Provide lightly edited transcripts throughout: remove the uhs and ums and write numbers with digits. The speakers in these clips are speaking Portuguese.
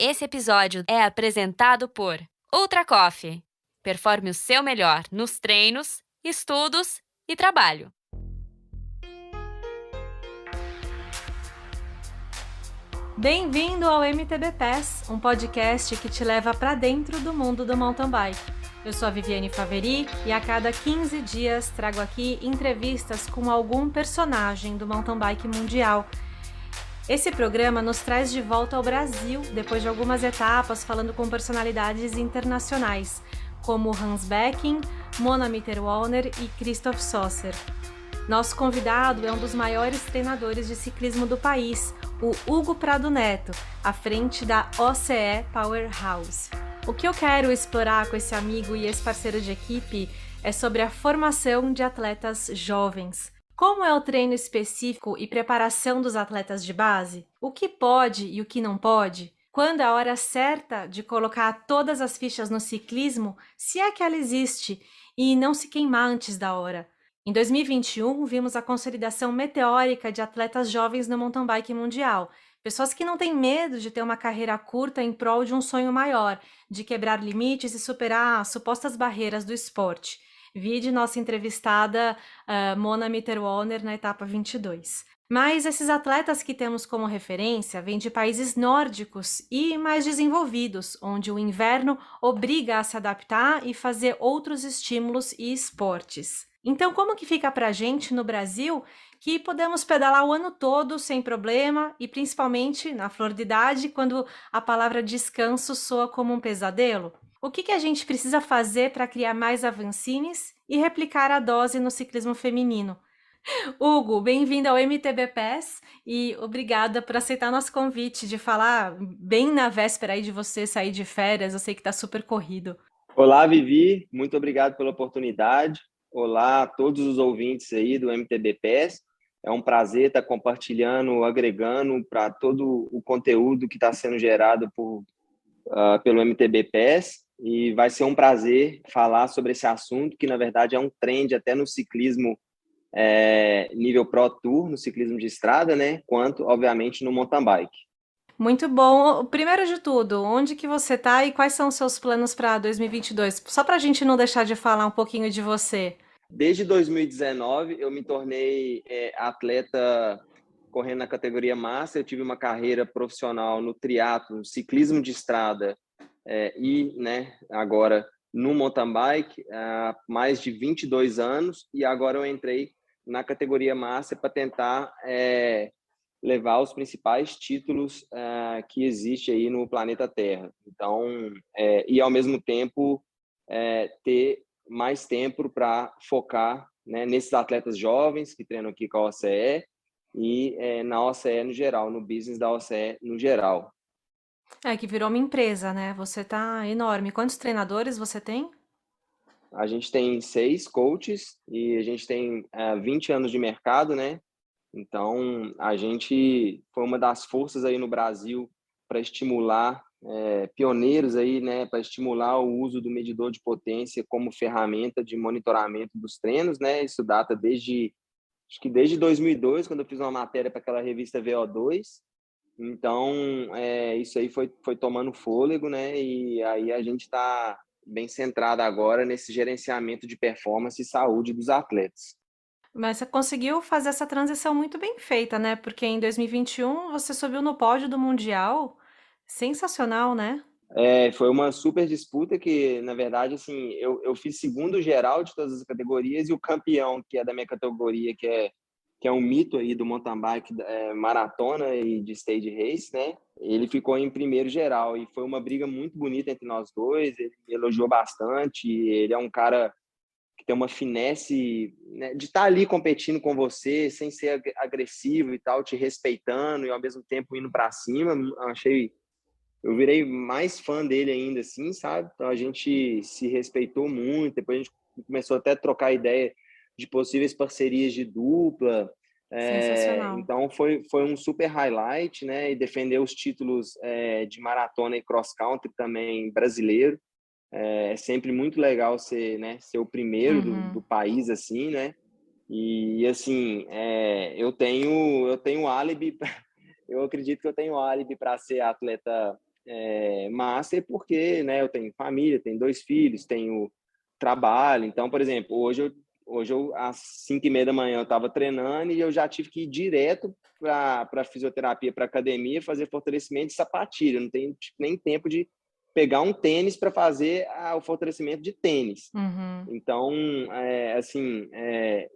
Esse episódio é apresentado por Ultra Coffee. Performe o seu melhor nos treinos, estudos e trabalho. Bem-vindo ao MTB Pass, um podcast que te leva para dentro do mundo do mountain bike. Eu sou a Viviane Faveri e a cada 15 dias trago aqui entrevistas com algum personagem do mountain bike mundial. Esse programa nos traz de volta ao Brasil, depois de algumas etapas falando com personalidades internacionais, como Hans Becking, Mona Mitterwalner e Christoph Saucer. Nosso convidado é um dos maiores treinadores de ciclismo do país, o Hugo Prado Neto, à frente da OCE Powerhouse. O que eu quero explorar com esse amigo e ex-parceiro de equipe é sobre a formação de atletas jovens. Como é o treino específico e preparação dos atletas de base? O que pode e o que não pode? Quando é a hora certa de colocar todas as fichas no ciclismo, se é que ela existe, e não se queimar antes da hora? Em 2021, vimos a consolidação meteórica de atletas jovens no mountain bike mundial. Pessoas que não têm medo de ter uma carreira curta em prol de um sonho maior, de quebrar limites e superar supostas barreiras do esporte. Vide nossa entrevistada Mona Mitterwalner na etapa 22. Mas esses atletas que temos como referência vêm de países nórdicos e mais desenvolvidos, onde o inverno obriga a se adaptar e fazer outros estímulos e esportes. Então, como que fica pra gente no Brasil que podemos pedalar o ano todo sem problema e principalmente na flor de idade, quando a palavra descanso soa como um pesadelo? O que a gente precisa fazer para criar mais avancines e replicar a dose no ciclismo feminino? Hugo, bem-vindo ao MTB Pass e obrigada por aceitar nosso convite de falar bem na véspera aí de você sair de férias. Eu sei que está super corrido. Olá, Vivi, muito obrigado pela oportunidade. Olá a todos os ouvintes aí do MTB Pass. É um prazer estar compartilhando, agregando para todo o conteúdo que está sendo gerado pelo MTB Pass. E vai ser um prazer falar sobre esse assunto, que na verdade é um trend até no ciclismo nível Pro Tour, no ciclismo de estrada, né? Quanto, obviamente, no mountain bike. Muito bom. Primeiro de tudo, onde que você está e quais são os seus planos para 2022? Só para a gente não deixar de falar um pouquinho de você. Desde 2019, eu me tornei atleta correndo na categoria Master. Eu tive uma carreira profissional no triatlo, no ciclismo de estrada e, né, agora no mountain bike há mais de 22 anos. E agora eu entrei na categoria Master para tentar levar os principais títulos que existe aí no planeta Terra. Então, e ao mesmo tempo ter mais tempo para focar, né, nesses atletas jovens que treinam aqui com a OCE e na OCE no geral, no business da OCE no geral. Que virou uma empresa, né? Você tá enorme. Quantos treinadores você tem? A gente tem 6 coaches e a gente tem 20 anos de mercado, né? Então, a gente foi uma das forças aí no Brasil para estimular pioneiros aí, né, para estimular o uso do medidor de potência como ferramenta de monitoramento dos treinos, né? Isso data acho que desde 2002, quando eu fiz uma matéria para aquela revista VO2. Então, isso aí foi tomando fôlego, né? E aí a gente está bem centrado agora nesse gerenciamento de performance e saúde dos atletas. Mas você conseguiu fazer essa transição muito bem feita, né? Porque em 2021 você subiu no pódio do Mundial. Sensacional, né? Foi uma super disputa que, na verdade, assim, eu fiz segundo geral de todas as categorias e o campeão, que é da minha categoria, que é um mito aí do mountain bike, maratona e de stage race, né? Ele ficou em primeiro geral e foi uma briga muito bonita entre nós dois. Ele me elogiou bastante. Ele é um cara que tem uma finesse, né, de estar ali competindo com você sem ser agressivo e tal, te respeitando e ao mesmo tempo indo para cima. Eu virei mais fã dele ainda, assim, sabe? Então a gente se respeitou muito, depois a gente começou até a trocar ideia de possíveis parcerias de dupla. Sensacional. Então foi um super highlight, né? E defender os títulos de maratona e cross country também brasileiro. É sempre muito legal ser, né, ser o primeiro do país, assim, né? E assim, eu tenho álibi, eu acredito que eu tenho álibi para ser atleta Master porque, né, eu tenho família, tenho 2 filhos, tenho trabalho. Então, por exemplo, hoje eu às 5h30 da manhã eu estava treinando e eu já tive que ir direto para fisioterapia, para academia, fazer fortalecimento de sapatilha. Eu não tenho tipo, nem tempo de pegar um tênis para fazer o fortalecimento de tênis. Uhum. Então, assim,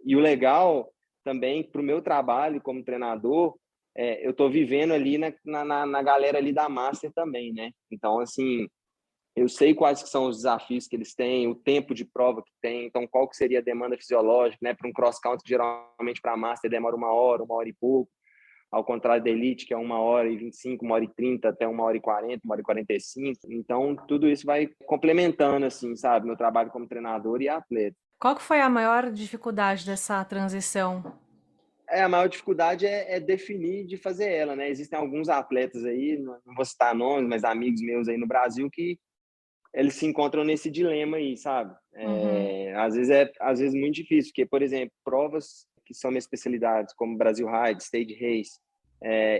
e o legal também para o meu trabalho como treinador, eu estou vivendo ali na galera ali da Master também, né? Então, assim, eu sei quais que são os desafios que eles têm, o tempo de prova que tem, então qual que seria a demanda fisiológica, né? Para um cross country, que geralmente para a Master demora 1 hora e pouco, ao contrário da Elite, que é 1h25, 1h30, até 1h40, 1h45. Então, tudo isso vai complementando, assim, sabe? Meu trabalho como treinador e atleta. Qual que foi a maior dificuldade dessa transição? A maior dificuldade é definir de fazer ela, né? Existem alguns atletas aí, não vou citar nomes, mas amigos meus aí no Brasil que eles se encontram nesse dilema aí, sabe? Uhum. Às vezes muito difícil, porque, por exemplo, provas que são minhas especialidades, como Brasil Ride, Stage Race,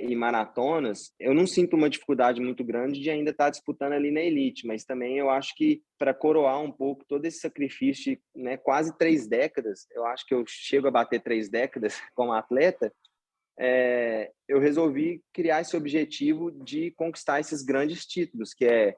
e maratonas, eu não sinto uma dificuldade muito grande de ainda estar disputando ali na elite, mas também eu acho que para coroar um pouco todo esse sacrifício de, né, quase 3 décadas, eu acho que eu chego a bater 3 décadas como atleta, eu resolvi criar esse objetivo de conquistar esses grandes títulos, que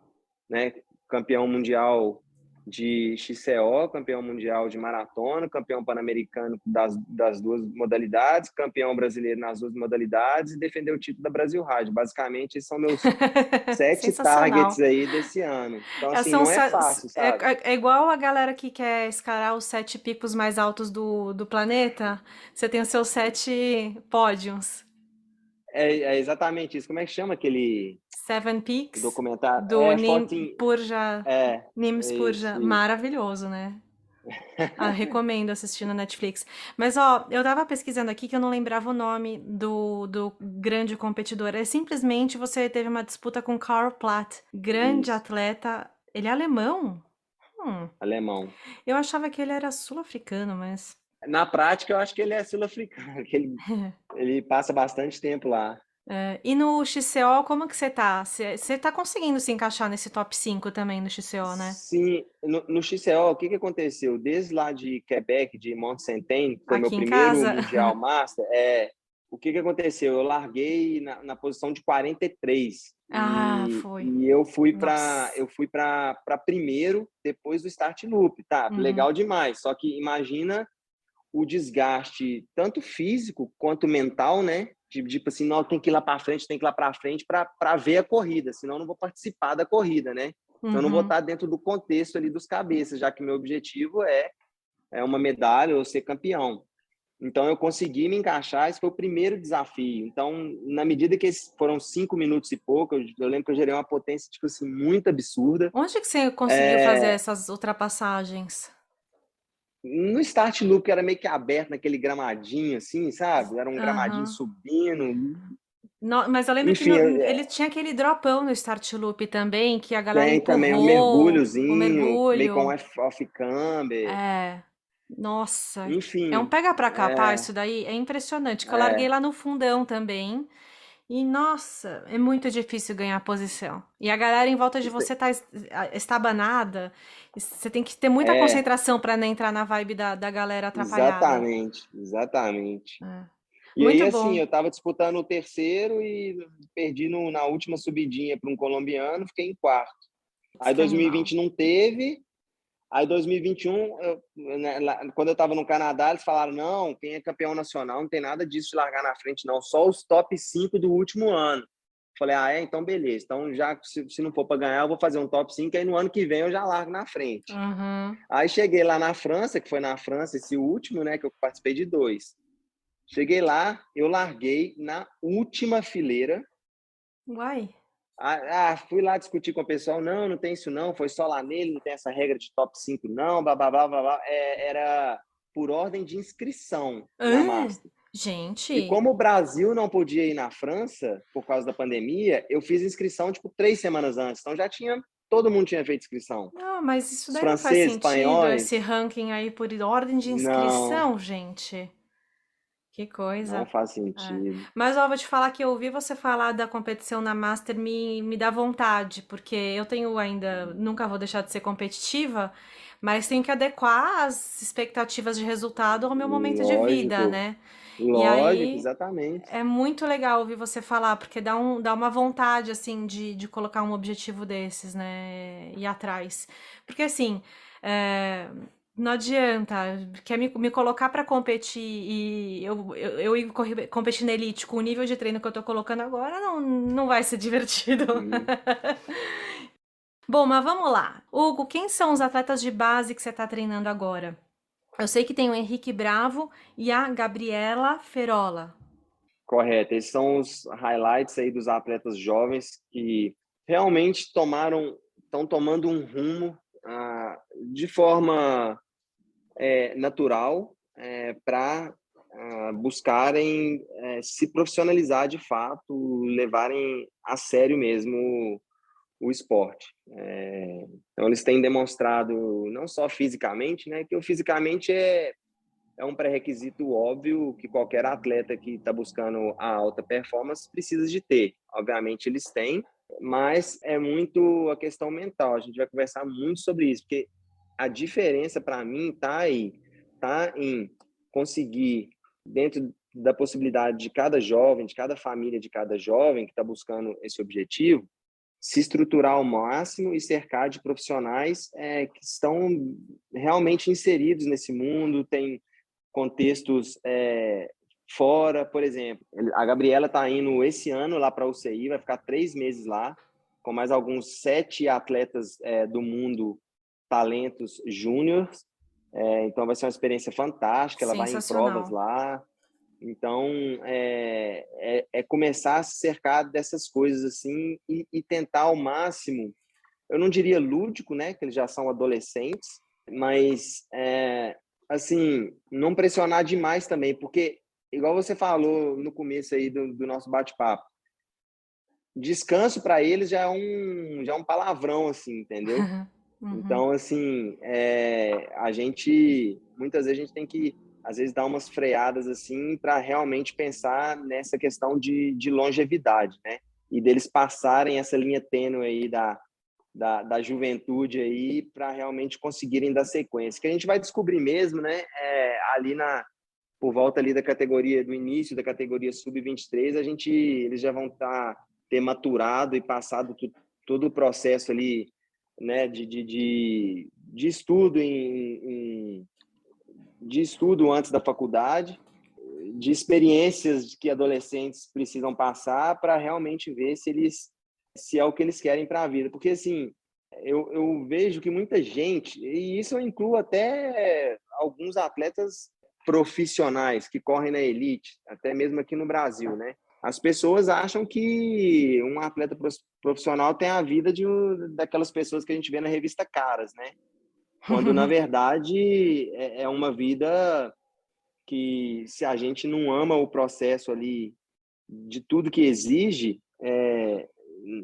né, campeão mundial de XCO, campeão mundial de maratona, campeão pan-americano das 2 modalidades, campeão brasileiro nas 2 modalidades e defender o título da Brasil Ride. Basicamente, esses são meus 7 targets Sensacional. aí desse ano. Então, assim, São, não é fácil, sabe? é igual a galera que quer escalar os 7 picos mais altos do planeta. Você tem os seus 7 pódios. É exatamente isso. Como é que chama aquele Seven Peaks documentário? do Nim 14... Purja, Nims Purja. Isso. Maravilhoso, né? Recomendo assistir na Netflix. Mas, ó, eu tava pesquisando aqui que eu não lembrava o nome do grande competidor. É simplesmente você teve uma disputa com Karl Platt, grande Isso. atleta. Ele é alemão? Alemão. Eu achava que ele era sul-africano, mas. Na prática, eu acho que ele é sul-africano, que ele passa bastante tempo lá. E no XCO, como que você tá? Você tá conseguindo se encaixar nesse top 5 também no XCO, né? Sim, no XCO, o que aconteceu? Desde lá de Quebec, de Mont-Saint-Anne, que foi meu Aqui em primeiro casa? Mundial Master, o que aconteceu? Eu larguei na posição de 43 Ah, e, foi. e eu fui para Nossa. primeiro depois do start loop, tá? Uhum. Legal demais. Só que imagina o desgaste tanto físico quanto mental, né? Tipo assim, não, tem que ir lá para frente, tem que ir lá para frente para ver a corrida, senão eu não vou participar da corrida, né? Então eu não vou Uhum. estar dentro do contexto ali dos cabeças, já que meu objetivo é uma medalha ou ser campeão. Então eu consegui me encaixar, esse foi o primeiro desafio. Então, na medida que foram 5 minutos e pouco, eu lembro que eu gerei uma potência tipo assim muito absurda. Onde que você conseguiu fazer essas ultrapassagens? No start loop, que era meio que aberto naquele gramadinho, assim, sabe? Era um gramadinho Aham. subindo. Mas eu lembro que Enfim, ele tinha aquele dropão no Start Loop também, que a galera tem também um empurrou o mergulhozinho, meio com mergulho. off-camber. É. Nossa, é um Enfim, pega pra capar isso daí. É impressionante, que eu larguei é, lá no fundão também. E, nossa, é muito difícil ganhar posição. E a galera em volta de você tá estabanada. Você tem que ter muita é, concentração pra não entrar na vibe da galera atrapalhada. exatamente. É. E aí, Muito assim, bom. eu estava disputando o terceiro e perdi na última subidinha para um colombiano, fiquei em quarto. Aí Que animal. 2020 não teve. Aí 2021, né, quando eu estava no Canadá, eles falaram, não, quem é campeão nacional não tem nada disso de largar na frente, não. Só os top 5 do último ano. Falei, então beleza. Então, já se não for para ganhar, eu vou fazer um top 5, aí no ano que vem eu já largo na frente. Uhum. Aí cheguei lá na França, que foi na França esse último, né, que eu participei de 2. Cheguei lá, eu larguei na última fileira. Uai. Fui lá discutir com o pessoal, não tem isso não, foi só lá nele, não tem essa regra de top 5 não, blá, blá, blá, blá, blá. Era por ordem de inscrição na Master. E Gente. como o Brasil não podia ir na França por causa da pandemia, eu fiz inscrição, tipo, 3 semanas antes. Então todo mundo tinha feito inscrição. Não, mas isso Os daí não faz franceses, sentido, esse espanhóis, ranking aí por ordem de não. inscrição, gente. Que Não coisa. faz É. sentido. Mas ó, vou te falar que eu ouvi você falar da competição na Master me dá vontade, porque eu tenho ainda, nunca vou deixar de ser competitiva, mas tenho que adequar as expectativas de resultado ao meu momento de vida, Lógico, né? E lógico, aí exatamente. é muito legal ouvir você falar, porque dá uma vontade, assim, de colocar um objetivo desses, né? Ir atrás. Porque, assim, é, não adianta, quer me colocar pra competir e eu ir competir na elite com o nível de treino que eu tô colocando agora, não vai ser divertido. Uhum. Bom, mas vamos lá. Hugo, quem são os atletas de base que você tá treinando agora? Eu sei que tem o Henrique Bravo e a Gabriela Ferola. Correto. Esses são os highlights aí dos atletas jovens que realmente estão tomando um rumo de forma natural para buscarem se profissionalizar de fato, levarem a sério mesmo o esporte. Então, eles têm demonstrado, não só fisicamente, né, que o fisicamente é um pré-requisito óbvio que qualquer atleta que está buscando a alta performance precisa de ter. Obviamente, eles têm, mas é muito a questão mental. A gente vai conversar muito sobre isso, porque a diferença para mim está aí, está em conseguir, dentro da possibilidade de cada jovem, de cada família, de cada jovem que está buscando esse objetivo, se estruturar ao máximo e cercar de profissionais que estão realmente inseridos nesse mundo, tem contextos fora, por exemplo. A Gabriela está indo esse ano lá para a UCI, vai ficar 3 meses lá, com mais alguns 7 atletas do mundo, talentos júniores. Então, vai ser uma experiência fantástica, ela vai em provas Sensacional. lá. Então, começar a se cercar dessas coisas assim e tentar ao máximo, eu não diria lúdico, né, que eles já são adolescentes, mas assim, não pressionar demais também, porque igual você falou no começo aí do nosso bate-papo, descanso para eles já é um palavrão assim, entendeu? Uhum. Então, assim, muitas vezes a gente tem que, às vezes, dar umas freadas, assim, para realmente pensar nessa questão de longevidade, né? E deles passarem essa linha tênue aí da juventude aí para realmente conseguirem dar sequência. Que a gente vai descobrir mesmo, né? Ali por volta ali da categoria, do início da categoria sub-23, eles já vão ter maturado e passado todo o processo ali, né, de estudo de estudo antes da faculdade, de experiências que adolescentes precisam passar para realmente ver se é o que eles querem para a vida. Porque, assim, eu vejo que muita gente, e isso eu incluo até alguns atletas profissionais que correm na elite, até mesmo aqui no Brasil, né? As pessoas acham que um atleta profissional tem a vida daquelas pessoas que a gente vê na revista Caras, né? Quando, na verdade, é uma vida que, se a gente não ama o processo ali de tudo que exige,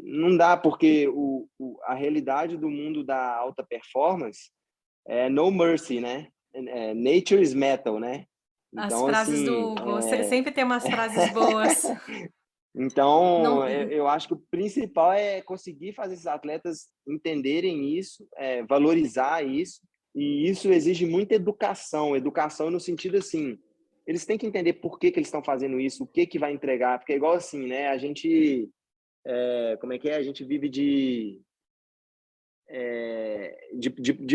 não dá, porque a realidade do mundo da alta performance é no mercy, né? Nature is metal, né? As Então, frases do assim, Hugo, sempre tem umas frases boas. então, Não, eu acho que o principal é conseguir fazer esses atletas entenderem isso, valorizar isso, e isso exige muita educação, educação no sentido assim, eles têm que entender por que eles estão fazendo isso, o que vai entregar, porque é igual assim, né? A gente, como é que é? A gente vive de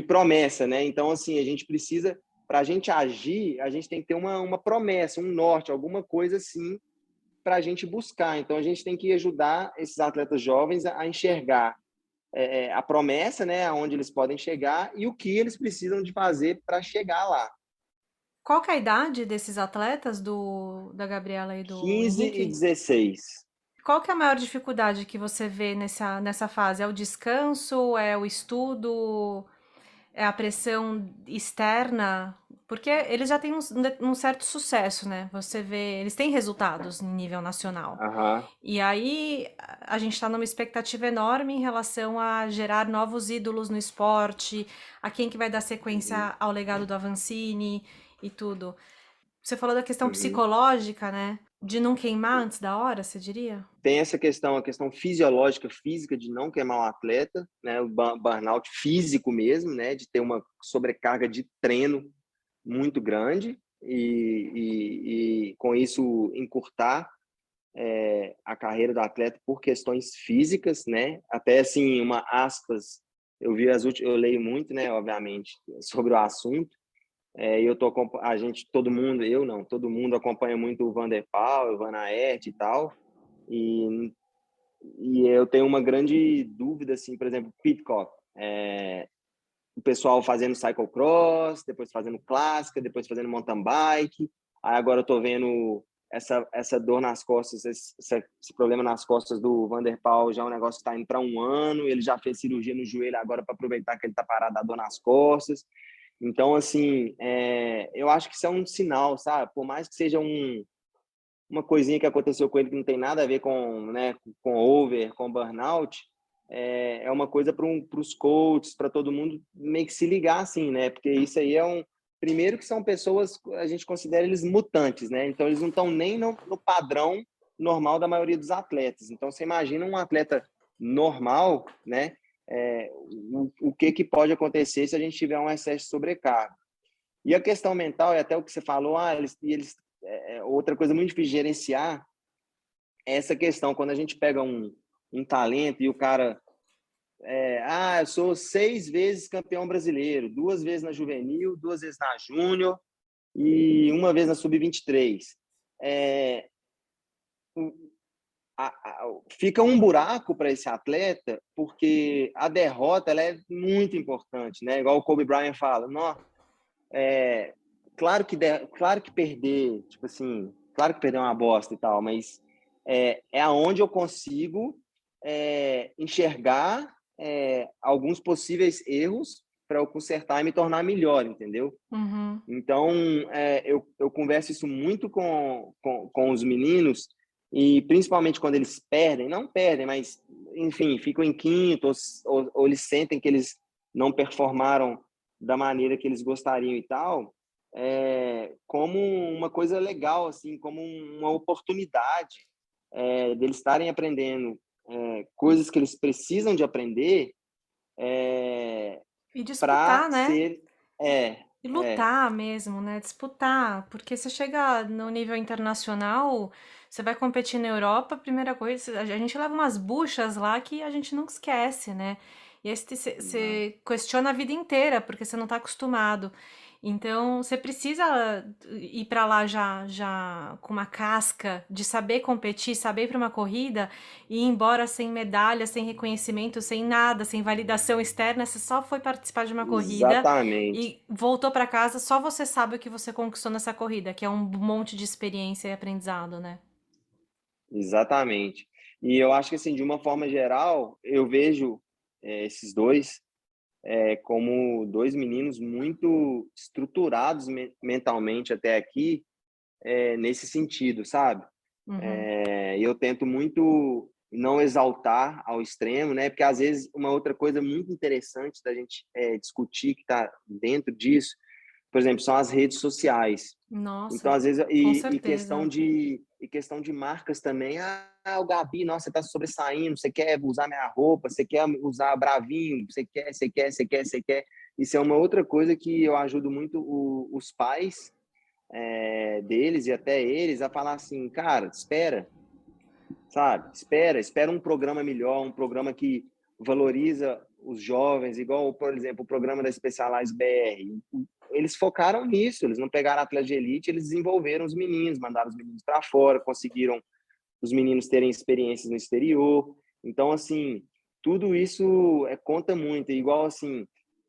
promessa, né? Então, assim, a gente precisa, para a gente agir, a gente tem que ter uma promessa, um norte, alguma coisa assim, para a gente buscar. Então, a gente tem que ajudar esses atletas jovens a enxergar a promessa, né, aonde eles podem chegar e o que eles precisam de fazer para chegar lá. qual que é a idade desses atletas da Gabriela e do 15 e Henrique? 16. Qual que é a maior dificuldade que você vê nessa fase? É o descanso? É o estudo? É a pressão externa? Porque eles já têm um certo sucesso, né? Você vê, eles têm resultados em nível nacional. Aham. E aí a gente está numa expectativa enorme em relação a gerar novos ídolos no esporte, a quem que vai dar Uhum. sequência ao legado do Avancini e tudo. Você falou da questão Uhum. psicológica, né? De não queimar antes da hora, você diria? Tem essa questão, a questão fisiológica, física de não queimar o atleta, né? O burnout físico mesmo, né? De ter uma sobrecarga de treino muito grande e com isso encurtar a carreira do atleta por questões físicas, né? Até assim, uma aspas, eu leio muito, né? Obviamente, sobre o assunto. E eu tô a gente, todo mundo, eu não, todo mundo acompanha muito o Van der Poel, o Van Aert e tal. E eu tenho uma grande dúvida, assim, por exemplo, Pidcock. O pessoal fazendo cyclocross, depois fazendo clássica, depois fazendo mountain bike. Aí agora eu tô vendo essa dor nas costas, esse problema nas costas do Van der Poel, já é um negócio que está indo para 1 ano. Ele já fez cirurgia no joelho agora para aproveitar que ele está parado da dor nas costas. Então, assim, eu acho que isso é um sinal, sabe? Por mais que seja uma coisinha que aconteceu com ele que não tem nada a ver com, né, com over, com burnout, é uma coisa para os coaches, para todo mundo meio que se ligar assim, né? Porque isso aí primeiro que são pessoas, a gente considera eles mutantes, né? Então eles não estão nem no padrão normal da maioria dos atletas. Então você imagina um atleta normal, né? O que pode acontecer se a gente tiver um excesso de sobrecarga. E a questão mental, é até o que você falou, outra coisa muito difícil de gerenciar é essa questão, quando a gente pega um talento e o cara eu sou 6 vezes campeão brasileiro, 2 vezes na juvenil, 2 vezes na júnior e 1 vez na sub-23. Fica um buraco para esse atleta, porque a derrota ela é muito importante, né? Igual o Kobe Bryant fala, claro que perder, tipo assim, claro que perder é uma bosta e tal, mas é aonde eu consigo enxergar alguns possíveis erros para eu consertar e me tornar melhor, entendeu? Uhum. Então, eu converso isso muito com os meninos, e principalmente quando eles perdem, não perdem, mas, enfim, ficam em quinto, ou eles sentem que eles não performaram da maneira que eles gostariam e tal, como uma coisa legal, assim, como uma oportunidade deles estarem aprendendo coisas que eles precisam de aprender E para disputar, né? ser... E lutar mesmo, né? Disputar, porque você chega no nível internacional, você vai competir na Europa, a primeira coisa, a gente leva umas buchas lá que a gente nunca esquece, né? E aí você questiona a vida inteira, porque você não tá acostumado. Então, você precisa ir para lá já com uma casca de saber competir, saber ir para uma corrida e ir embora sem medalha, sem reconhecimento, sem nada, sem validação externa. Você só foi participar de uma corrida Exatamente, e voltou para casa, só você sabe o que você conquistou nessa corrida, que é um monte de experiência e aprendizado, né? exatamente. E eu acho que, assim, de uma forma geral, eu vejo esses dois como dois meninos muito estruturados mentalmente até aqui, nesse sentido, sabe? Uhum. E eu tento muito não exaltar ao extremo, né? Porque, às vezes, uma outra coisa muito interessante da gente discutir, que está dentro disso, por exemplo, são as redes sociais. Então, Nossa, às vezes, com questão certeza. questão de marcas também. O Gabi, nossa, você está sobressaindo, você quer usar minha roupa, você quer usar Bravinho, você quer. Isso é uma outra coisa que eu ajudo muito os pais deles e até eles a falar assim, cara, espera, sabe? Espera um programa melhor, um programa que valoriza os jovens, igual, por exemplo, o programa da Specialized BR. Eles focaram nisso, eles não pegaram atletas de elite, eles desenvolveram os meninos, mandaram os meninos para fora, conseguiram os meninos terem experiências no exterior. Então, assim, tudo isso conta muito. Igual, assim,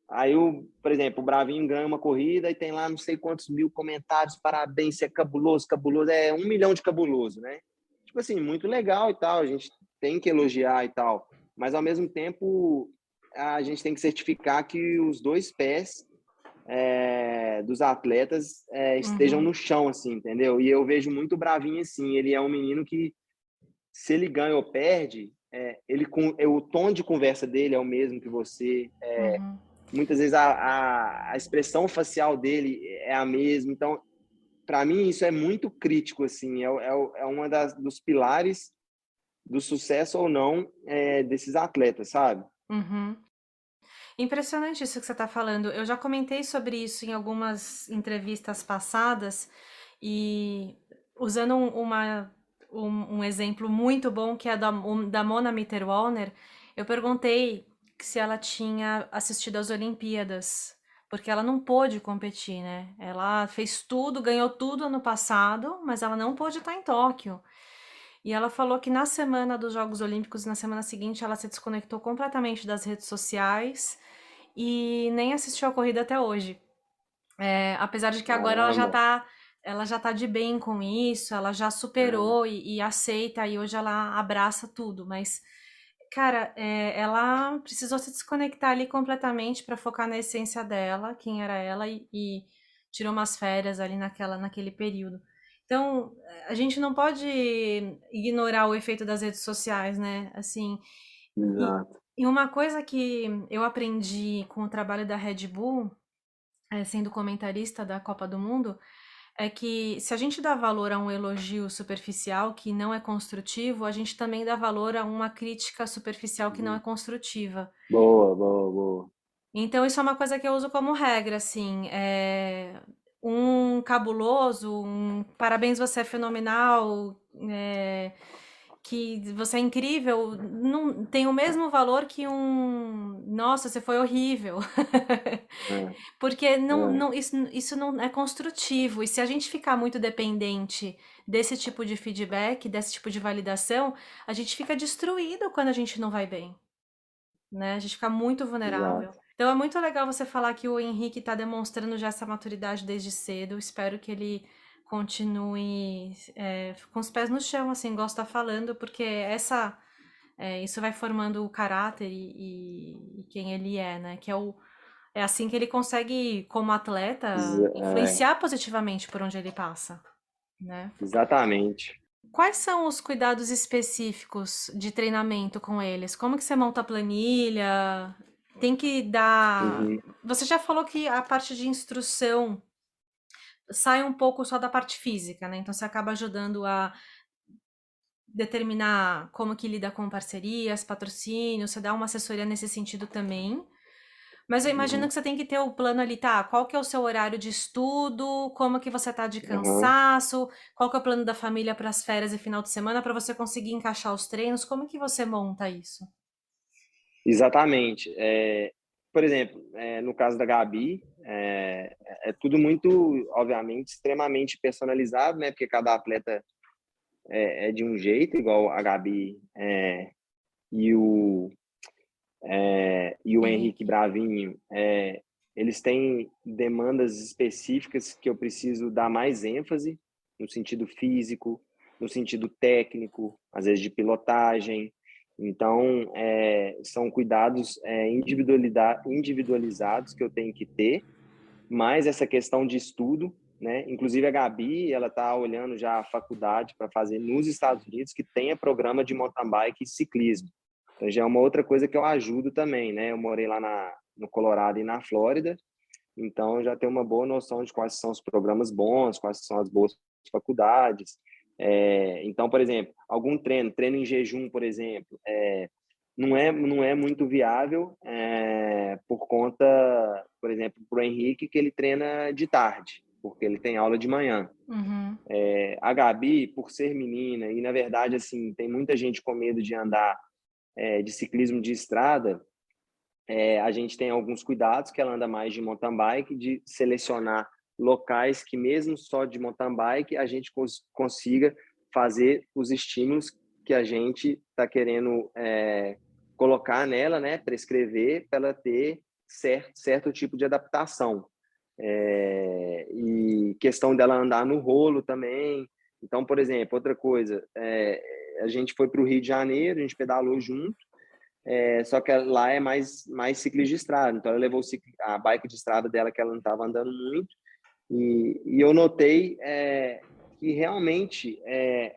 aí, por exemplo, o Bravinho ganha uma corrida e tem lá não sei quantos mil comentários, parabéns, você é cabuloso, cabuloso, 1 milhão de cabuloso, né? Tipo assim, muito legal e tal, a gente tem que elogiar e tal, mas ao mesmo tempo a gente tem que certificar que os dois pés dos atletas estejam Uhum. no chão, assim, entendeu? E eu vejo muito o Bravinho assim, ele é um menino que, se ele ganha ou perde, o tom de conversa dele é o mesmo que você, Uhum. muitas vezes a expressão facial dele é a mesma, então para mim isso é muito crítico, assim, é uma dos pilares do sucesso ou não desses atletas, sabe? Uhum. Impressionante isso que você está falando. Eu já comentei sobre isso em algumas entrevistas passadas e usando um exemplo muito bom que é da Mona Mitterwalner, eu perguntei se ela tinha assistido às Olimpíadas, porque ela não pôde competir, né? Ela fez tudo, ganhou tudo ano passado, mas ela não pôde estar em Tóquio. E ela falou que na semana dos Jogos Olímpicos, na semana seguinte, ela se desconectou completamente das redes sociais e nem assistiu a corrida até hoje. Apesar de que agora Caramba, ela já tá de bem com isso, ela já é, superou e aceita, e hoje ela abraça tudo, mas, cara, ela precisou se desconectar ali completamente para focar na essência dela, quem era ela, e tirou umas férias ali naquele período. Então, a gente não pode ignorar o efeito das redes sociais, né? Assim, e, exato. e uma coisa que eu aprendi com o trabalho da Red Bull, sendo comentarista da Copa do Mundo, é que se a gente dá valor a um elogio superficial que não é construtivo, a gente também dá valor a uma crítica superficial que não é construtiva. Boa, boa, boa. Então, isso é uma coisa que eu uso como regra, assim, um cabuloso, um parabéns, você é fenomenal, que você é incrível, não tem o mesmo valor que um nossa, você foi horrível. É, Porque é, isso não é construtivo. E se a gente ficar muito dependente desse tipo de feedback, desse tipo de validação, a gente fica destruído quando a gente não vai bem, né? A gente fica muito vulnerável. exato. Então é muito legal você falar que o Henrique está demonstrando já essa maturidade desde cedo. Espero que ele continue com os pés no chão, assim, igual você tá falando, porque isso vai formando o caráter e quem ele é, né? É assim que ele consegue, como atleta, É, influenciar positivamente por onde ele passa, né? exatamente. Quais são os cuidados específicos de treinamento com eles? Como que você monta a planilha? Tem que dar. Uhum. Você já falou que a parte de instrução sai um pouco só da parte física, né? Então você acaba ajudando a determinar como que lida com parcerias, patrocínios, você dá uma assessoria nesse sentido também. Mas eu imagino Uhum. que você tem que ter o plano ali, tá? Qual que é o seu horário de estudo? Como que você tá de Uhum. cansaço? Qual que é o plano da família para as férias e final de semana para você conseguir encaixar os treinos? Como que você monta isso? Exatamente. Por exemplo, no caso da Gabi, é tudo muito, obviamente, extremamente personalizado, né? Porque cada atleta é de um jeito, igual a Gabi e o Henrique Henrique. Bravinho. Eles têm demandas específicas que eu preciso dar mais ênfase no sentido físico, no sentido técnico, às vezes de pilotagem. Então, são cuidados individualizados que eu tenho que ter, mais essa questão de estudo, né? Inclusive a Gabi, ela está olhando já a faculdade para fazer nos Estados Unidos que tenha programa de mountain bike e ciclismo. Então já é uma outra coisa que eu ajudo também, né? Eu morei lá no Colorado e na Flórida, então eu já tenho uma boa noção de quais são os programas bons, quais são as boas faculdades. Então, por exemplo, algum treino em jejum, por exemplo, não é muito viável por conta, por exemplo, para o Henrique, que ele treina de tarde, porque ele tem aula de manhã. Uhum. A Gabi, por ser menina, e na verdade, assim, tem muita gente com medo de andar de ciclismo de estrada, a gente tem alguns cuidados, que ela anda mais de mountain bike, de selecionar locais que mesmo só de mountain bike a gente consiga fazer os estímulos que a gente está querendo colocar nela, né, prescrever para ela ter certo tipo de adaptação. E questão dela andar no rolo também. Então, por exemplo, outra coisa, a gente foi para o Rio de Janeiro, a gente pedalou junto, só que lá é mais ciclismo de estrada, então ela levou a bike de estrada dela, que ela não estava andando muito, e eu notei que realmente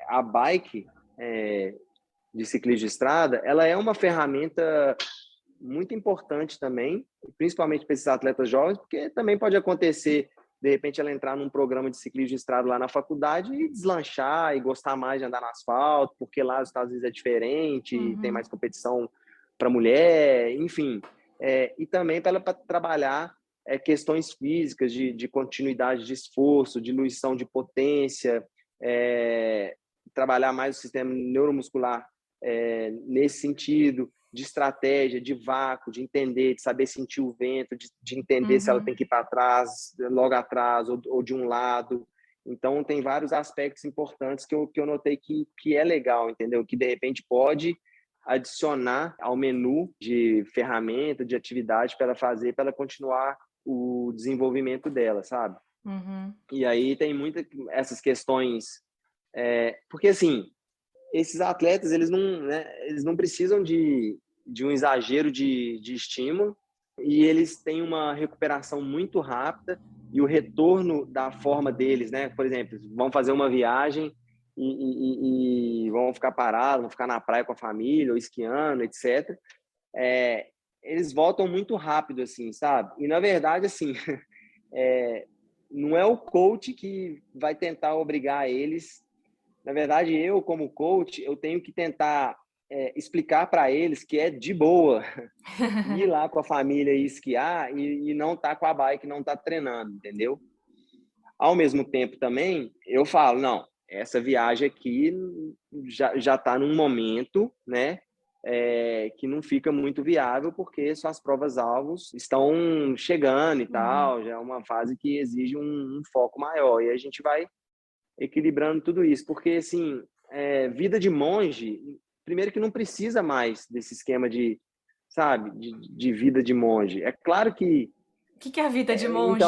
a bike de ciclismo de estrada, ela é uma ferramenta muito importante também, principalmente para esses atletas jovens, porque também pode acontecer de repente ela entrar num programa de ciclismo de estrada lá na faculdade e deslanchar e gostar mais de andar no asfalto, porque lá os Estados Unidos é diferente, tem mais competição para mulher, enfim. E também para ela trabalhar questões físicas de continuidade de esforço, diluição de potência, trabalhar mais o sistema neuromuscular nesse sentido, de estratégia, de vácuo, de entender, de saber sentir o vento, de entender se ela tem que ir para trás, logo atrás, ou de um lado. Então, tem vários aspectos importantes que eu notei que é legal, entendeu? Que, de repente, pode adicionar ao menu de ferramenta, de atividade para ela fazer, para ela continuar o desenvolvimento dela, sabe? E aí tem muitas essas questões, porque assim, esses atletas, eles não precisam de um exagero de estímulo, e eles têm uma recuperação muito rápida, e o retorno da forma deles, né? Por exemplo, vão fazer uma viagem e vão ficar parados, vão ficar na praia com a família, ou esquiando, etc. Eles voltam muito rápido, assim, sabe? E, na verdade, assim, não é o coach que vai tentar obrigar eles. Na verdade, eu, como coach, eu tenho que tentar explicar para eles que é de boa ir lá com a família e esquiar e não tá com a bike, não tá treinando, entendeu? Ao mesmo tempo também, eu falo, não, essa viagem aqui já tá num momento, né, que não fica muito viável, porque suas provas-alvos estão chegando e tal, já é uma fase que exige um foco maior, e a gente vai equilibrando tudo isso, porque, assim, vida de monge, primeiro que não precisa mais desse esquema de, sabe, de vida de monge. É claro que... O que é a vida de monge?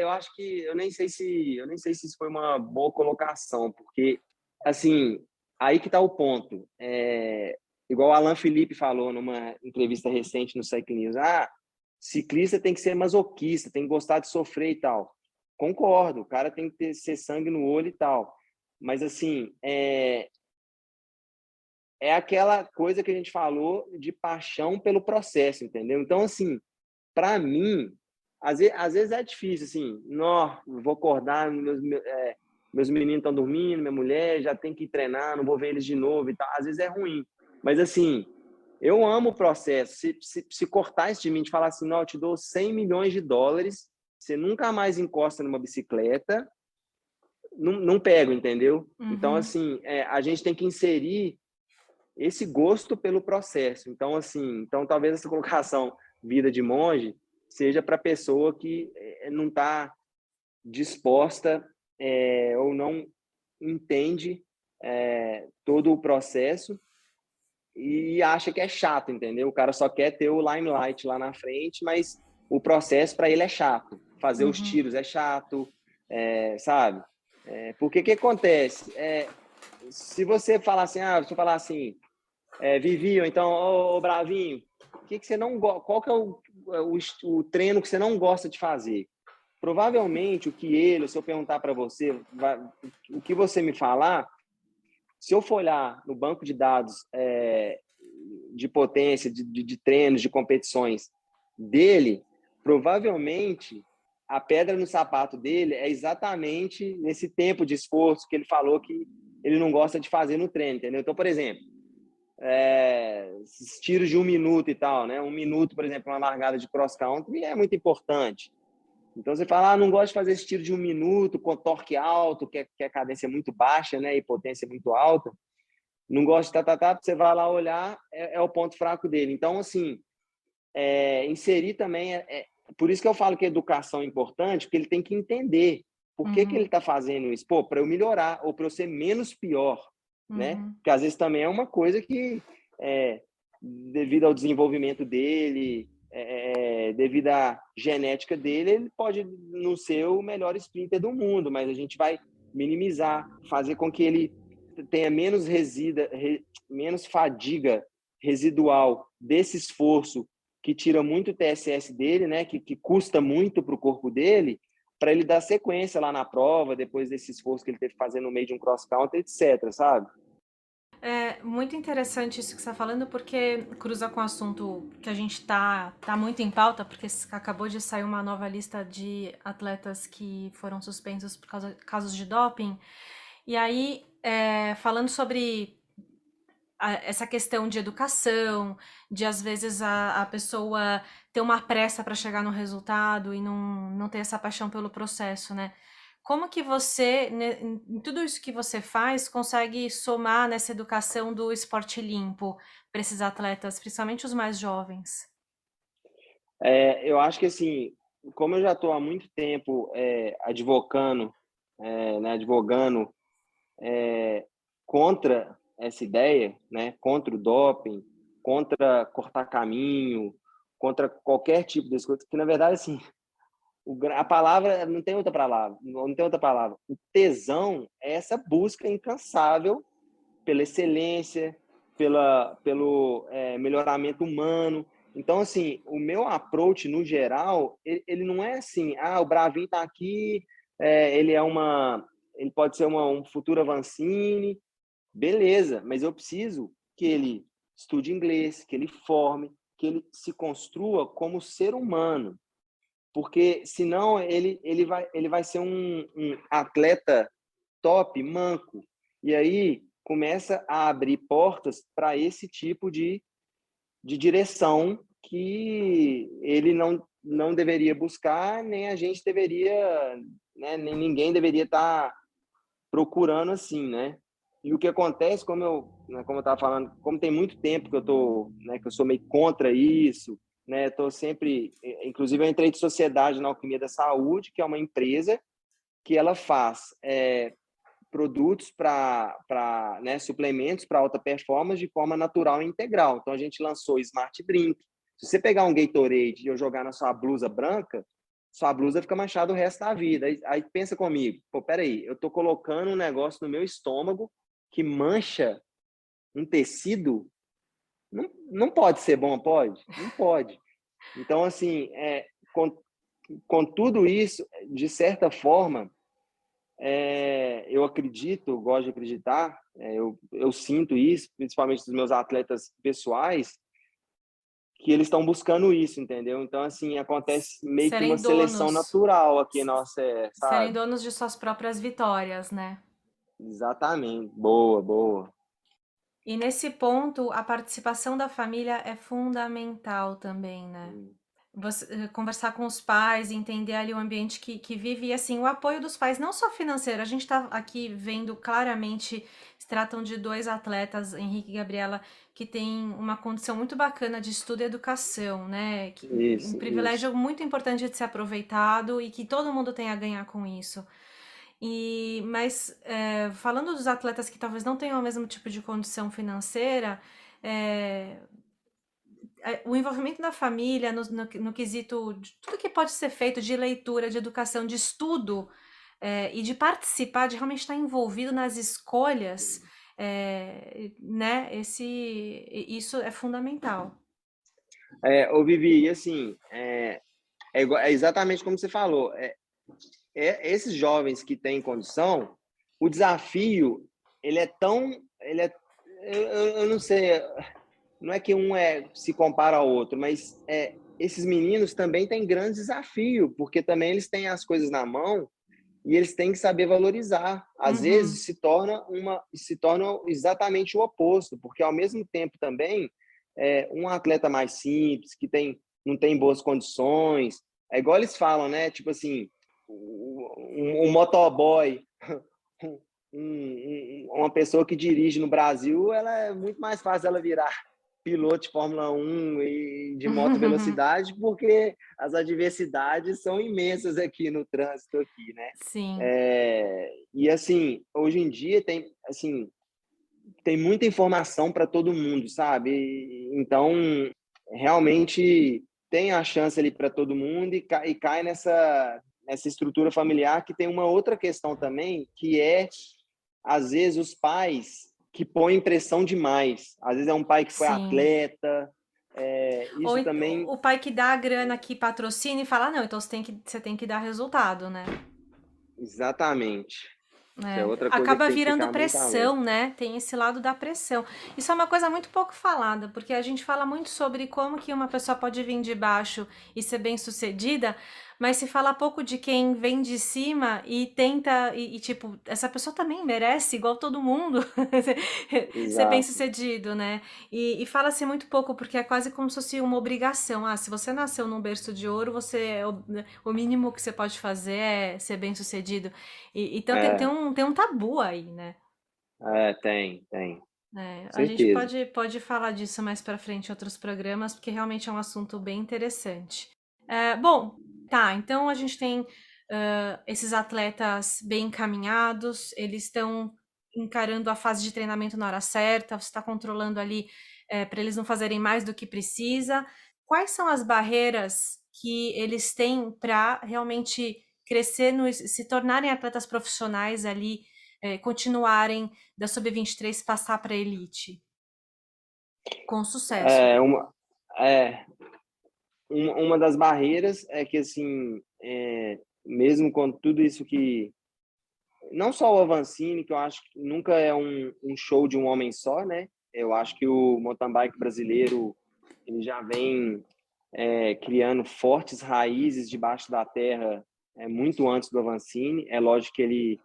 Eu acho que eu nem sei se isso foi uma boa colocação, porque, assim, aí que está o ponto. Igual o Alain Philippe falou numa entrevista recente no Cycling News, ciclista tem que ser masoquista, tem que gostar de sofrer e tal. Concordo, o cara tem que ser sangue no olho e tal. Mas, assim, é aquela coisa que a gente falou de paixão pelo processo, entendeu? Então, assim, para mim, às vezes é difícil, assim, vou acordar, meus meninos estão dormindo, minha mulher já tem que treinar, não vou ver eles de novo e tal. Às vezes é ruim. Mas, assim, eu amo o processo. Se cortar isso de mim, de falar assim, eu te dou 100 milhões de dólares, você nunca mais encosta numa bicicleta, não pego, entendeu? Então, assim, a gente tem que inserir esse gosto pelo processo. Então, assim, talvez essa colocação vida de monge seja para a pessoa que não está disposta ou não entende todo o processo e acha que é chato, entendeu? O cara só quer ter o limelight lá na frente, mas o processo para ele é chato. Fazer os tiros é chato, sabe? Porque que acontece? Se você falar assim, Vivi, ou então, ô Bravinho, que você não qual que é o treino que você não gosta de fazer? Provavelmente se eu perguntar para você, o que você me falar, se eu for olhar no banco de dados de potência, de treinos, de competições dele, provavelmente a pedra no sapato dele é exatamente nesse tempo de esforço que ele falou que ele não gosta de fazer no treino, entendeu? Então, por exemplo, esses tiros de 1 minuto e tal, né? 1 minuto, por exemplo, uma largada de cross country é muito importante. Então você fala, não gosto de fazer esse tiro de 1 minuto com torque alto, que a cadência é muito baixa, né? E potência muito alta. Não gosto de você vai lá olhar, é o ponto fraco dele. Então, assim, inserir também por isso que eu falo que a educação é importante, porque ele tem que entender por que ele está fazendo isso. Pô, para eu melhorar ou para eu ser menos pior, né? Porque às vezes também é uma coisa que, devido ao desenvolvimento dele, devido à genética dele, ele pode não ser o melhor sprinter do mundo, mas a gente vai minimizar, fazer com que ele tenha menos fadiga residual desse esforço que tira muito o TSS dele, né? Que custa muito para o corpo dele, para ele dar sequência lá na prova, depois desse esforço que ele teve que fazer no meio de um cross-country, etc., sabe? É muito interessante isso que você está falando, porque cruza com o assunto que a gente tá muito em pauta, porque acabou de sair uma nova lista de atletas que foram suspensos por causa casos de doping. E aí, falando sobre essa questão de educação, de às vezes a pessoa ter uma pressa para chegar no resultado e não ter essa paixão pelo processo, né? Como que você, né, em tudo isso que você faz, consegue somar nessa educação do esporte limpo para esses atletas, principalmente os mais jovens? Eu acho que assim, como eu já estou há muito tempo advocando, né, advogando contra essa ideia, né, contra o doping, contra cortar caminho, contra qualquer tipo de coisa, que na verdade assim, a palavra não tem outra palavra, não tem outra palavra. O tesão é essa busca incansável pela excelência, pelo melhoramento humano. Então, assim, o meu approach, no geral, ele não é assim, o Bravinho está aqui, ele pode ser um futuro Avancini, beleza, mas eu preciso que ele estude inglês, que ele forme, que ele se construa como ser humano, porque senão ele vai ser um atleta top, manco, e aí começa a abrir portas para esse tipo de direção que ele não deveria buscar, nem a gente deveria, né, nem ninguém deveria estar procurando assim, né? E o que acontece, como eu estava falando, como tem muito tempo que eu tô, né, que eu sou meio contra isso, né? Tô sempre, inclusive eu entrei de sociedade na Alquimia da Saúde, que é uma empresa que ela faz produtos né, suplementos para alta performance de forma natural e integral. Então a gente lançou o Smart Drink. Se você pegar um Gatorade e eu jogar na sua blusa branca, sua blusa fica manchada o resto da vida. Aí pensa comigo, pô, peraí, eu tô colocando um negócio no meu estômago que mancha um tecido? Não pode ser bom, pode? Não pode. Então, assim, com tudo isso, de certa forma, eu acredito, gosto de acreditar, eu sinto isso, principalmente dos meus atletas pessoais, que eles estão buscando isso, entendeu? Então, assim, acontece meio que uma Serem seleção donos, natural aqui, nossa, serem sabe? donos de suas próprias vitórias, né? Exatamente. Boa, boa. E nesse ponto, a participação da família é fundamental também, né? Hum. Você conversar com os pais, entender ali o ambiente que vive e assim, o apoio dos pais, não só financeiro, a gente tá aqui vendo claramente, se tratam de dois atletas, Henrique e Gabriela, que têm uma condição muito bacana de estudo e educação, né? Um Isso, isso. privilégio muito importante de ser aproveitado e que todo mundo tem a ganhar com isso. Mas falando dos atletas que talvez não tenham o mesmo tipo de condição financeira, é, o envolvimento da família no quesito de tudo que pode ser feito de leitura, de educação, de estudo, e de participar, de realmente estar envolvido nas escolhas, né? Isso é fundamental. Ô, Vivi, e assim, é exatamente como você falou. Esses jovens que têm condição, o desafio, ele é tão... eu não sei, não é que se compara ao outro, mas esses meninos também têm grande desafio, porque também eles têm as coisas na mão e eles têm que saber valorizar. Às Uhum. vezes se torna exatamente o oposto, porque ao mesmo tempo também um atleta mais simples, que não tem boas condições, é igual eles falam, né? Tipo assim, um motoboy, uma pessoa que dirige no Brasil, ela é muito mais fácil ela virar piloto de Fórmula 1 e de moto velocidade, porque as adversidades são imensas aqui no trânsito aqui, né? Sim. E assim, hoje em dia tem muita informação para todo mundo, sabe? Então, realmente tem a chance ali para todo mundo e cai nessa estrutura familiar, que tem uma outra questão também, que às vezes, os pais que põem pressão demais. Às vezes é um pai que foi Sim. atleta, Ou isso também... o pai que dá a grana que patrocina e fala, "Ah, não, então você tem que dar resultado, né? Exatamente. Isso é outra coisa que Acaba tem que virando ficar muito alerta. pressão, né? Tem esse lado da pressão. Isso é uma coisa muito pouco falada, porque a gente fala muito sobre como que uma pessoa pode vir de baixo e ser bem-sucedida, mas se fala pouco de quem vem de cima e tenta tipo, essa pessoa também merece, igual todo mundo, ser Exato. bem-sucedido, né? E fala-se muito pouco, porque é quase como se fosse uma obrigação. Ah, se você nasceu num berço de ouro, o mínimo que você pode fazer é ser bem-sucedido. Então É, tem um tabu aí, né? tem, A gente certeza. pode falar disso mais pra frente em outros programas, porque realmente é um assunto bem interessante. Bom, tá, então a gente tem esses atletas bem encaminhados, eles estão encarando a fase de treinamento na hora certa, você está controlando ali para eles não fazerem mais do que precisa. Quais são as barreiras que eles têm para realmente crescer, se tornarem atletas profissionais ali, continuarem da sub-23 passar para a elite com sucesso? É, é, uma das barreiras é que, assim, mesmo com tudo isso que... Não só o Avancini, que eu acho que nunca é um show de um homem só, né? Eu acho que o mountain bike brasileiro ele já vem criando fortes raízes debaixo da terra muito antes do Avancini. É lógico que ele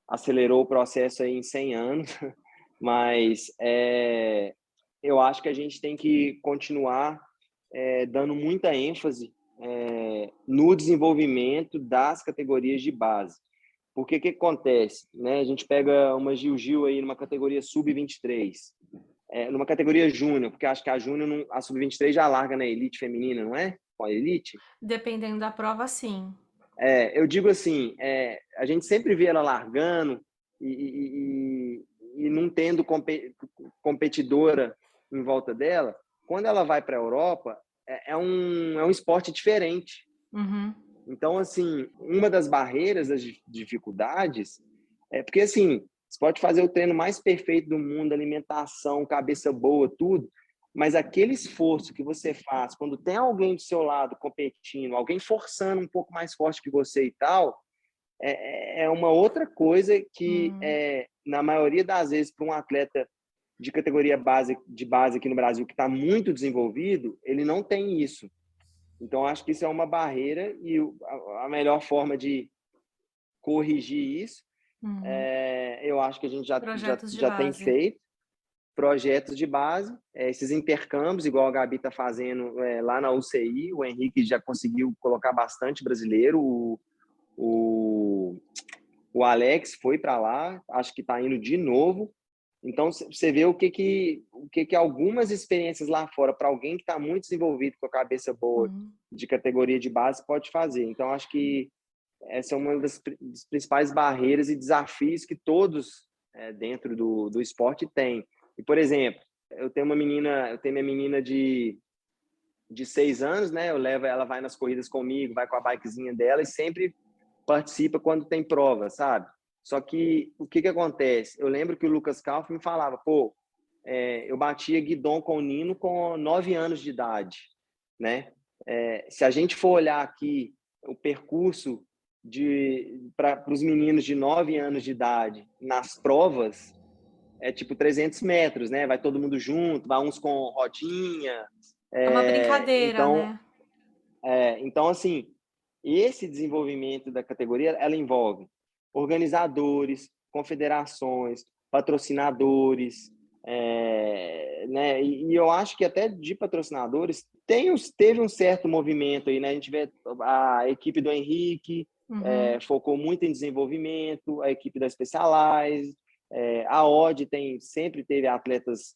acelerou o processo aí em 100 anos, mas eu acho que a gente tem que continuar dando muita ênfase no desenvolvimento das categorias de base. Porque o que acontece? Né? A gente pega uma Gil aí numa categoria sub-23, numa categoria júnior, porque acho que a júnior, a sub-23 já larga na elite feminina, não é? Com a elite? Dependendo da prova, sim. Eu digo assim, a gente sempre vê ela largando e não tendo competidora em volta dela. Quando ela vai para a Europa, é um esporte diferente. Uhum. Então, assim, uma das barreiras, das dificuldades, porque, assim, você pode fazer o treino mais perfeito do mundo, alimentação, cabeça boa, tudo, mas aquele esforço que você faz quando tem alguém do seu lado competindo, alguém forçando um pouco mais forte que você e tal, é uma outra coisa que, na maioria das vezes, para um atleta de categoria de base aqui no Brasil, que está muito desenvolvido, ele não tem isso. Então, acho que isso é uma barreira e a melhor forma de corrigir isso, eu acho que a gente Projetos de já tem base. feito projetos de base, esses intercâmbios, igual a Gabi está fazendo lá na UCI, o Henrique já conseguiu colocar bastante brasileiro, o Alex foi para lá, acho que está indo de novo. Então, você vê o que algumas experiências lá fora, para alguém que está muito desenvolvido, com a cabeça boa, de categoria de base, pode fazer. Então, acho que essa é uma das principais barreiras e desafios que todos dentro do esporte têm. E, por exemplo, eu tenho minha menina de 6 anos, né? Eu levo ela, vai nas corridas comigo, vai com a bikezinha dela e sempre participa quando tem prova, sabe? Só que o que acontece? Eu lembro que o Lucas Calf me falava, pô, eu batia guidon com o Nino com 9 anos de idade, né? Se a gente for olhar aqui o percurso para os meninos de 9 anos de idade nas provas, é tipo 300 metros, né? Vai todo mundo junto, vai uns com rodinha. É uma brincadeira, Então, né? então, assim, esse desenvolvimento da categoria, ela envolve organizadores, confederações, patrocinadores, né? E eu acho que até de patrocinadores teve um certo movimento aí, né? A gente vê a equipe do Henrique focou muito em desenvolvimento, a equipe da Specialized, a Odd sempre teve atletas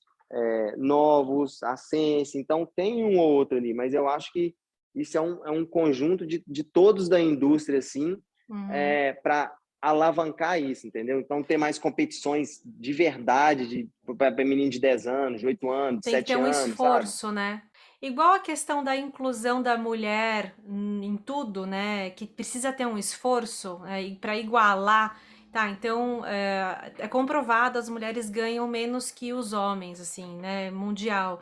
novos, a Sense, então tem um ou outro ali, mas eu acho que isso é um conjunto de todos da indústria, assim, para alavancar isso, entendeu? Então, ter mais competições de verdade para menino de 10 anos, de 8 anos, de Tem que ter 7 um anos, sabe? esforço, né? Igual a questão da inclusão da mulher em tudo, né? Que precisa ter um esforço para igualar Tá, então é comprovado, as mulheres ganham menos que os homens, assim, né? Mundial.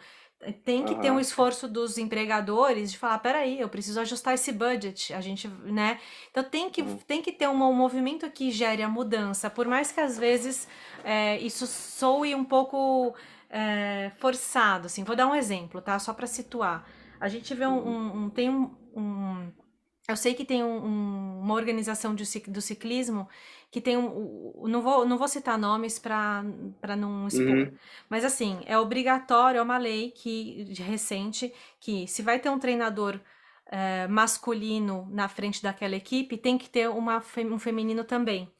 Tem que ter um Aham. esforço dos empregadores de falar, peraí, eu preciso ajustar esse budget, a gente, né? Então Aham. tem que ter um movimento que gere a mudança, por mais que às vezes isso soe um pouco forçado, assim. Vou dar um exemplo, tá? Só para situar. A gente vê Uhum. tem eu sei que tem uma organização do ciclismo que tem não vou citar nomes para não expor, Uhum. mas assim, é obrigatório, é uma lei recente que se vai ter um treinador masculino na frente daquela equipe, tem que ter um feminino também.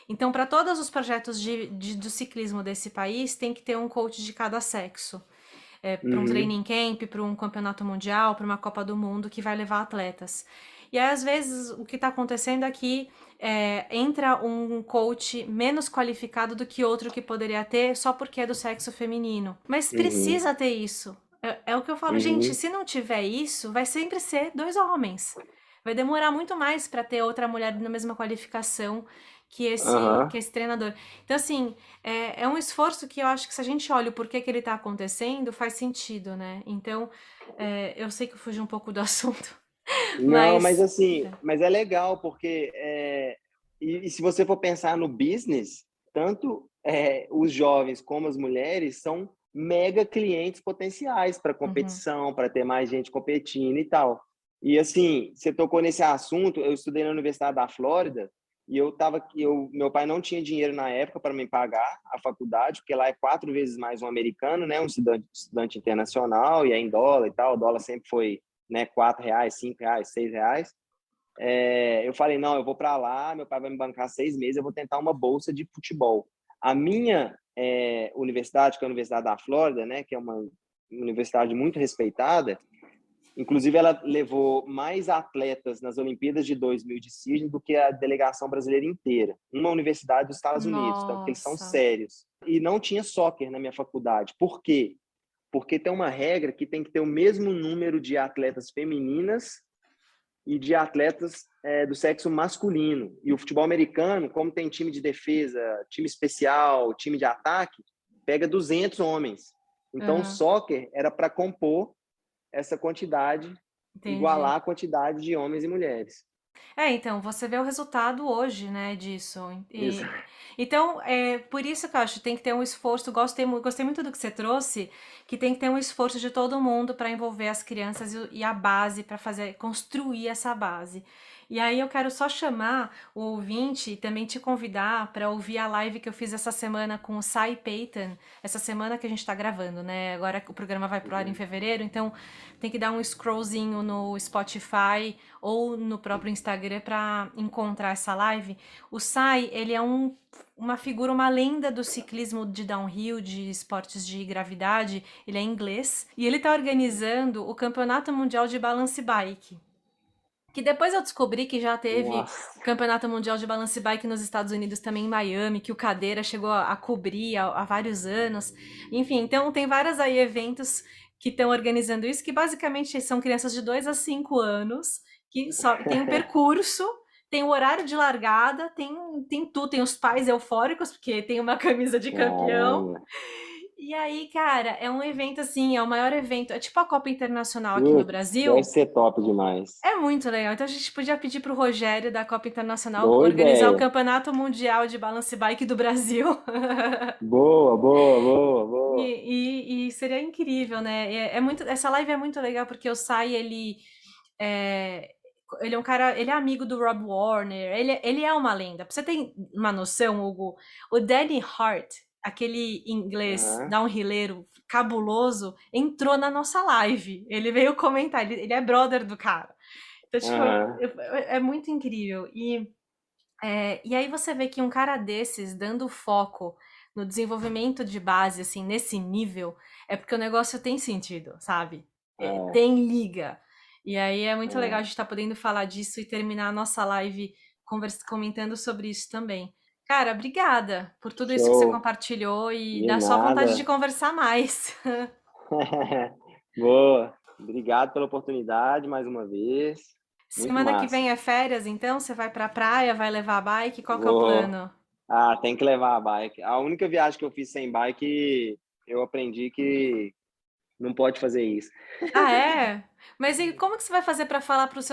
Então, para todos os projetos do ciclismo desse país, tem que ter um coach de cada sexo. Para um Uhum. training camp, para um campeonato mundial, para uma Copa do Mundo que vai levar atletas. E aí, às vezes, o que está acontecendo aqui entra um coach menos qualificado do que outro que poderia ter só porque é do sexo feminino. Mas Uhum. precisa ter isso. É o que eu falo, gente, Uhum. se não tiver isso, vai sempre ser dois homens. Vai demorar muito mais para ter outra mulher na mesma qualificação Aham. que esse treinador. Então, assim, é um esforço que eu acho que se a gente olha o porquê que ele está acontecendo, faz sentido, né? Então, eu sei que eu fugi um pouco do assunto, Não, mas mas. assim, mas é legal porque e se você for pensar no business, tanto os jovens como as mulheres são mega clientes potenciais para Uhum. competição, para ter mais gente competindo e tal. E assim, você tocou nesse assunto, eu estudei na Universidade da Flórida e meu pai não tinha dinheiro na época para me pagar a faculdade, porque lá é 4 vezes mais um americano, né, um estudante internacional e é em dólar e tal, o dólar sempre foi, né, R$ 4, R$ 5, R$ 6. Eu falei, não, eu vou para lá, meu pai vai me bancar 6 meses, eu vou tentar uma bolsa de futebol. A minha universidade, que é a Universidade da Flórida, né, que é uma universidade muito respeitada, inclusive ela levou mais atletas nas Olimpíadas de 2000 de Sydney do que a delegação brasileira inteira. Uma universidade dos Estados Unidos, então eles são Nossa. sérios. E não tinha soccer na minha faculdade. Por quê? Porque tem uma regra que tem que ter o mesmo número de atletas femininas e de atletas do sexo masculino. E o futebol americano, como tem time de defesa, time especial, time de ataque, pega 200 homens. Então, o Aham, soccer era para compor essa quantidade, entendi. igualar a quantidade de homens e mulheres. Então, você vê o resultado hoje, né, disso. Isso. Então, por isso que eu acho que tem que ter um esforço. Gostei muito do que você trouxe, que tem que ter um esforço de todo mundo para envolver as crianças e a base, para construir essa base. E aí eu quero só chamar o ouvinte e também te convidar para ouvir a live que eu fiz essa semana com o Sai Payton, essa semana que a gente está gravando, né? Agora o programa vai pro ar em fevereiro, então tem que dar um scrollzinho no Spotify ou no próprio Instagram para encontrar essa live. O Sai, ele é uma figura, uma lenda do ciclismo de downhill, de esportes de gravidade. Ele é inglês e ele está organizando o Campeonato Mundial de Balance Bike. Que depois eu descobri que já teve Nossa. Campeonato Mundial de Balance Bike nos Estados Unidos, também em Miami, que o Cadeira chegou a cobrir há vários anos. Enfim, então tem vários aí eventos que estão organizando isso, que basicamente são crianças de 2 a 5 anos, que só tem um percurso, tem o horário de largada, tem tudo, tem os pais eufóricos, porque tem uma camisa de campeão. Caramba. E aí, cara, é um evento assim, é o maior evento, é tipo a Copa Internacional aqui no Putz, deve Brasil. ser top demais. É muito legal. Então a gente podia pedir pro Rogério da Copa Internacional Boa organizar o ideia. Campeonato Mundial de Balance Bike do Brasil. Boa, boa, boa, boa. E seria incrível, né? Essa live é muito legal porque o Sai, é, ele é um cara, ele é amigo do Rob Warner, ele é uma lenda. Pra você ter uma noção, Hugo, o Danny Hart, aquele inglês Aham, downhilleiro cabuloso, entrou na nossa live. Ele veio comentar, ele é brother do cara. Então, tipo, aham. é muito incrível. E aí você vê que um cara desses, dando foco no desenvolvimento de base, assim, nesse nível, é porque o negócio tem sentido, sabe? É, Tem liga. E aí é muito legal a é. gente estar podendo falar disso e terminar a nossa live comentando sobre isso também. Cara, obrigada por tudo isso que você Show. compartilhou e De dá só vontade de nada. conversar mais. Boa. Obrigado pela oportunidade mais uma vez. Muito Semana que massa. vem é férias, então você vai pra praia, vai levar a bike, qual que é o Vou. plano? Ah, tem que levar a bike. A única viagem que eu fiz sem bike, eu aprendi que não pode fazer isso. Ah, é? Mas e como que você vai fazer para falar para os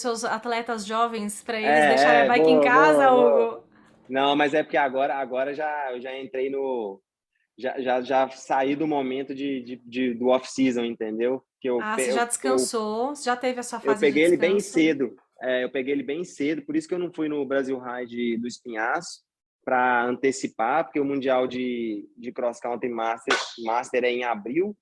seus atletas jovens, para eles deixarem a É, é, bike em vou, casa, vou, vou. Hugo? Não, mas é porque agora eu já entrei no. Já saí do momento do off-season, entendeu? Que Ah, você já descansou, já teve a sua eu fase de peguei ele bem descanso. cedo. Eu peguei ele bem cedo, por isso que eu não fui no Brasil Ride do Espinhaço para antecipar, porque o Mundial de Cross Country Master é em abril.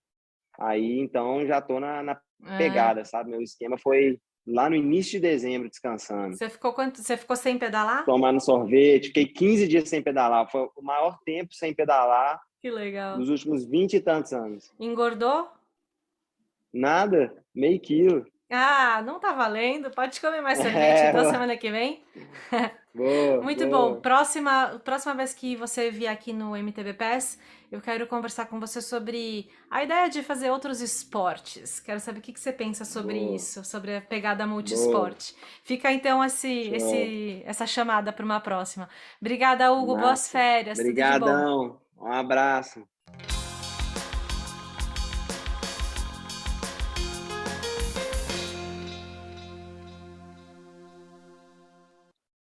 Aí, então, já tô na É. pegada, sabe? Meu esquema foi lá no início de dezembro, descansando, Você ficou sem pedalar? tomando sorvete. Fiquei 15 dias sem pedalar. Foi o maior tempo sem pedalar Que legal. dos últimos 20 e tantos anos. Engordou? Nada, meio quilo. Ah, não tá valendo. Pode comer mais sorvete É, então semana que vem. Muito bom. boa. Próxima vez que você vier aqui no MTB Pass, eu quero conversar com você sobre a ideia de fazer outros esportes. Quero saber o que você pensa sobre Boa, isso, sobre a pegada boa. multiesporte. Fica então Show. essa chamada para uma próxima. Obrigada, Hugo. Boas Massa. férias. Tudo de bom. Obrigadão. Um abraço.